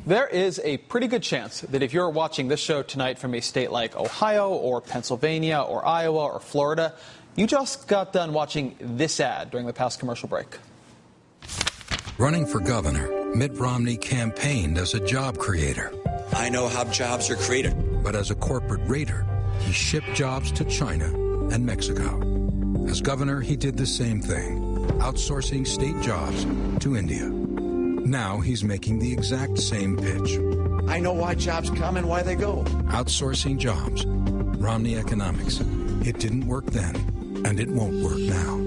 There is a pretty good chance that if you're watching this show tonight from a state like Ohio or Pennsylvania or Iowa or Florida, you just got done watching this ad during the past commercial break. Running for governor, Mitt Romney campaigned as a job creator. I know how jobs are created. But as a corporate raider, he shipped jobs to China and Mexico. As governor, he did the same thing, outsourcing state jobs to India. Now he's making the exact same pitch. I know why jobs come and why they go. Outsourcing jobs. Romney economics. It didn't work then, and it won't work now.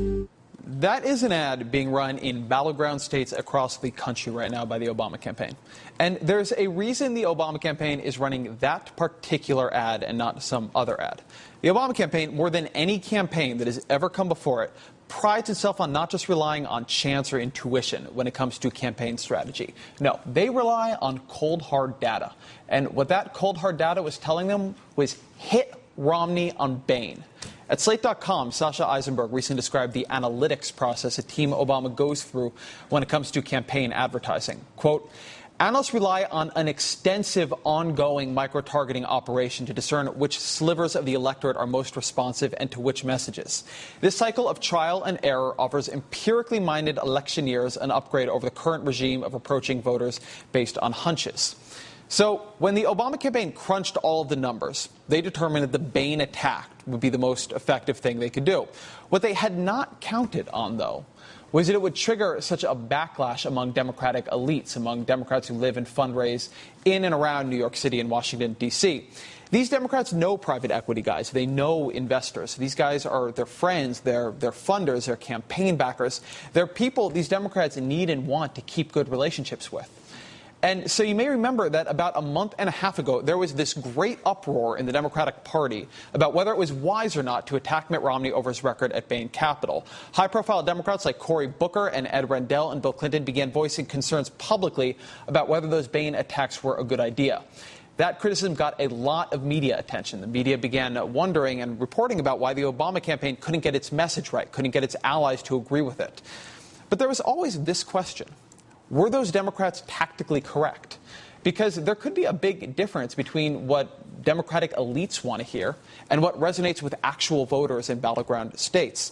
That is an ad being run in battleground states across the country right now by the Obama campaign. And there's a reason the Obama campaign is running that particular ad and not some other ad. The Obama campaign, more than any campaign that has ever come before it, prides itself on not just relying on chance or intuition when it comes to campaign strategy. No, they rely on cold, hard data. And what that cold, hard data was telling them was hit Romney on Bain. At Slate.com, Sasha Eisenberg recently described the analytics process a team Obama goes through when it comes to campaign advertising. Quote, analysts rely on an extensive ongoing micro-targeting operation to discern which slivers of the electorate are most responsive and to which messages. This cycle of trial and error offers empirically minded electioneers an upgrade over the current regime of approaching voters based on hunches. So when the Obama campaign crunched all of the numbers, they determined that the Bain attack would be the most effective thing they could do. What they had not counted on, though, was that it would trigger such a backlash among Democratic elites, among Democrats who live and fundraise in and around New York City and Washington, D.C. These Democrats know private equity guys. They know investors. These guys are their friends, their funders, their campaign backers. They're people these Democrats need and want to keep good relationships with. And so you may remember that about a month and a half ago, there was this great uproar in the Democratic Party about whether it was wise or not to attack Mitt Romney over his record at Bain Capital. High-profile Democrats like Cory Booker and Ed Rendell and Bill Clinton began voicing concerns publicly about whether those Bain attacks were a good idea. That criticism got a lot of media attention. The media began wondering and reporting about why the Obama campaign couldn't get its message right, couldn't get its allies to agree with it. But there was always this question. Were those Democrats tactically correct? Because there could be a big difference between what Democratic elites want to hear and what resonates with actual voters in battleground states.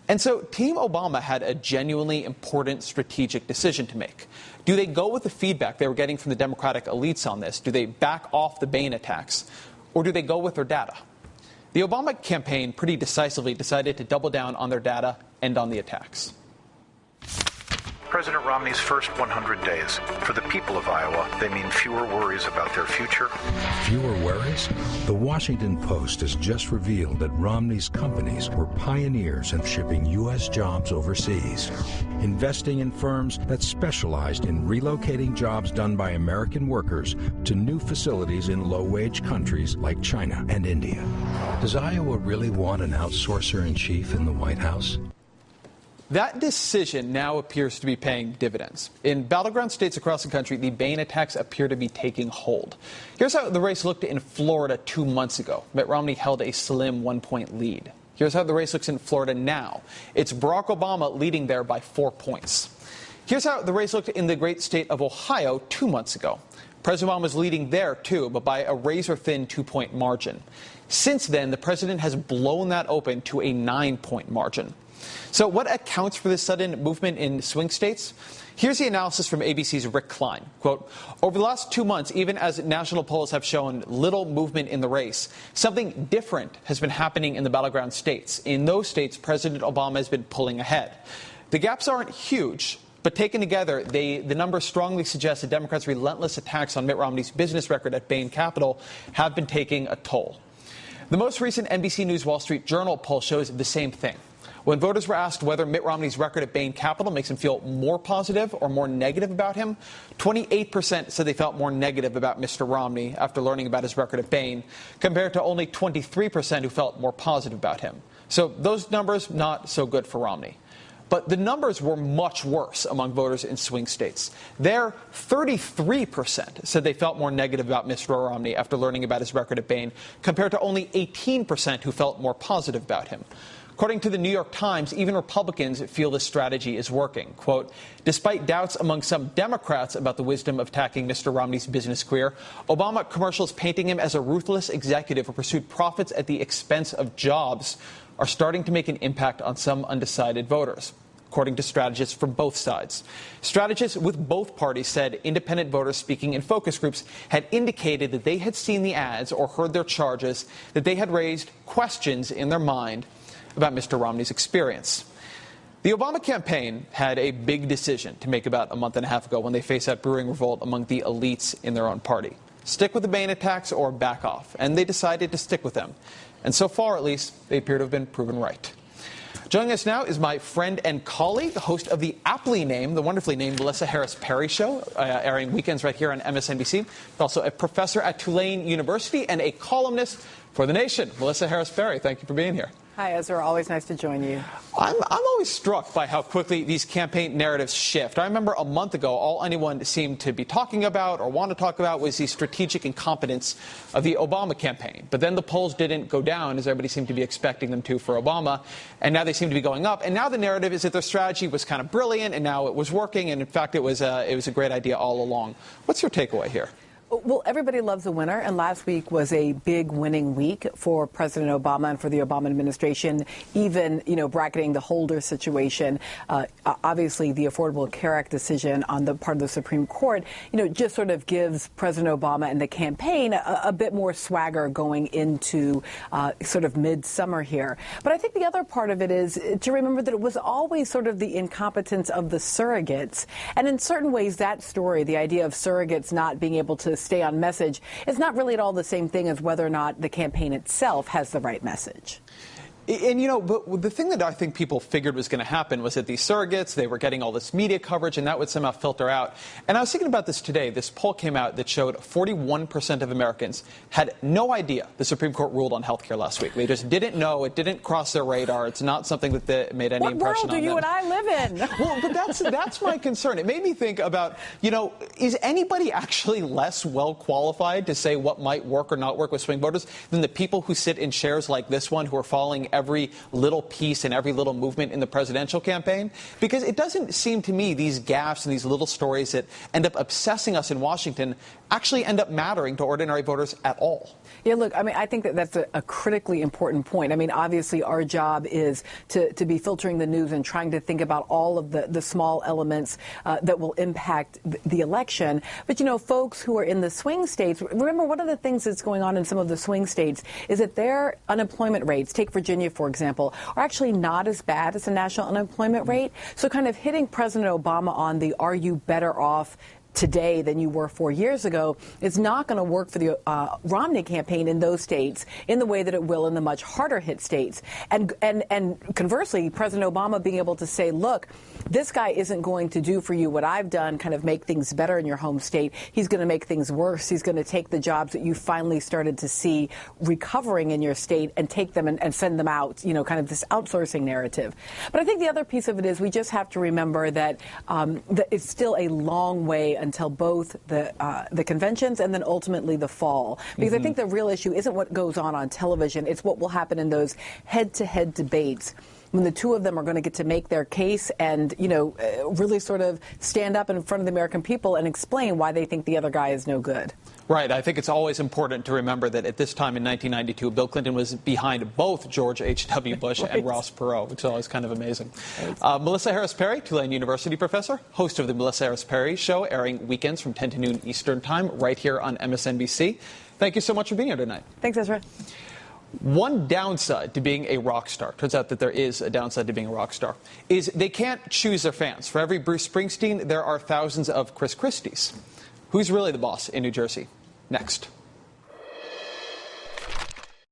And so Team Obama had a genuinely important strategic decision to make. Do they go with the feedback they were getting from the Democratic elites on this? Do they back off the Bain attacks? Or do they go with their data? The Obama campaign pretty decisively decided to double down on their data and on the attacks. President Romney's first 100 days. For the people of Iowa, they mean fewer worries about their future. Fewer worries? The Washington Post has just revealed that Romney's companies were pioneers in shipping U.S. jobs overseas, investing in firms that specialized in relocating jobs done by American workers to new facilities in low-wage countries like China and India. Does Iowa really want an outsourcer-in-chief in the White House? That decision now appears to be paying dividends. In battleground states across the country, the Bain attacks appear to be taking hold. Here's how the race looked in Florida 2 months ago. Mitt Romney held a slim 1-point lead. Here's how the race looks in Florida now. It's Barack Obama leading there by 4 points. Here's how the race looked in the great state of Ohio 2 months ago. President Obama was leading there, too, but by a razor-thin 2-point margin. Since then, the president has blown that open to a 9-point margin. So what accounts for this sudden movement in swing states? Here's the analysis from ABC's Rick Klein. Quote, over the last 2 months, even as national polls have shown little movement in the race, something different has been happening in the battleground states. In those states, President Obama has been pulling ahead. The gaps aren't huge, but taken together, the numbers strongly suggest that Democrats' relentless attacks on Mitt Romney's business record at Bain Capital have been taking a toll. The most recent NBC News Wall Street Journal poll shows the same thing. When voters were asked whether Mitt Romney's record at Bain Capital makes them feel more positive or more negative about him, 28% said they felt more negative about Mr. Romney after learning about his record at Bain, compared to only 23% who felt more positive about him. So those numbers, not so good for Romney. But the numbers were much worse among voters in swing states. There, 33% said they felt more negative about Mr. Romney after learning about his record at Bain, compared to only 18% who felt more positive about him. According to the New York Times, even Republicans feel this strategy is working. Quote, despite doubts among some Democrats about the wisdom of attacking Mr. Romney's business career, Obama commercials painting him as a ruthless executive who pursued profits at the expense of jobs are starting to make an impact on some undecided voters, according to strategists from both sides. Strategists with both parties said independent voters speaking in focus groups had indicated that they had seen the ads or heard their charges, that they had raised questions in their mind about Mr. Romney's experience. The Obama campaign had a big decision to make about a month and a half ago when they faced that brewing revolt among the elites in their own party. Stick with the Bain attacks or back off. And they decided to stick with them. And so far, at least, they appear to have been proven right. Joining us now is my friend and colleague, the host of the aptly named, the wonderfully named Melissa Harris Perry Show, airing weekends right here on MSNBC. Also a professor at Tulane University and a columnist for The Nation. Melissa Harris Perry, thank you for being here. Hi, Ezra. Always nice to join you. I'm always struck by how quickly these campaign narratives shift. I remember a month ago, all anyone seemed to be talking about or want to talk about was the strategic incompetence of the Obama campaign. But then the polls didn't go down, as everybody seemed to be expecting them to for Obama. And now they seem to be going up. And now the narrative is that their strategy was kind of brilliant, and now it was working. And in fact, it was a great idea all along. What's your takeaway here? Well, everybody loves a winner, and last week was a big winning week for President Obama and for the Obama administration, even, bracketing the Holder situation. Obviously, the Affordable Care Act decision on the part of the Supreme Court, just sort of gives President Obama and the campaign a bit more swagger going into sort of midsummer here. But I think the other part of it is to remember that it was always sort of the incompetence of the surrogates. And in certain ways, that story, the idea of surrogates not being able to stay on message, is not really at all the same thing as whether or not the campaign itself has the right message. And, but the thing that I think people figured was going to happen was that these surrogates, they were getting all this media coverage, and that would somehow filter out. And I was thinking about this today. This poll came out that showed 41% of Americans had no idea the Supreme Court ruled on health care last week. They just didn't know. It didn't cross their radar. It's not something that made any impression on them. What world do you and I live in? Well, but that's my concern. It made me think about, is anybody actually less well qualified to say what might work or not work with swing voters than the people who sit in chairs like this one who are following every little piece and every little movement in the presidential campaign? Because it doesn't seem to me these gaffes and these little stories that end up obsessing us in Washington actually end up mattering to ordinary voters at all. Yeah, look, I think that's a critically important point. Obviously, our job is to be filtering the news and trying to think about all of the small elements that will impact the election. But, folks who are in the swing states, remember, one of the things that's going on in some of the swing states is that their unemployment rates, take Virginia, for example, are actually not as bad as the national unemployment rate. So kind of hitting President Obama on the are you better off today than you were 4 years ago is not going to work for the Romney campaign in those states in the way that it will in the much harder hit states. And conversely, President Obama being able to say, look, this guy isn't going to do for you what I've done, kind of make things better in your home state. He's going to make things worse. He's going to take the jobs that you finally started to see recovering in your state and take them and send them out, kind of this outsourcing narrative. But I think the other piece of it is we just have to remember that it's still a long way until both the conventions and then ultimately the fall. Because I think the real issue isn't what goes on television. It's what will happen in those head-to-head debates when the two of them are going to get to make their case and, really sort of stand up in front of the American people and explain why they think the other guy is no good. Right. I think it's always important to remember that at this time in 1992, Bill Clinton was behind both George H.W. Bush Right. and Ross Perot, which is always kind of amazing. Melissa Harris Perry, Tulane University professor, host of the Melissa Harris Perry Show, airing weekends from 10 to noon Eastern Time, right here on MSNBC. Thank you so much for being here tonight. Thanks, Ezra. One downside to being a rock star, turns out that there is a downside to being a rock star, is they can't choose their fans. For every Bruce Springsteen, there are thousands of Chris Christies. Who's really the boss in New Jersey? Next.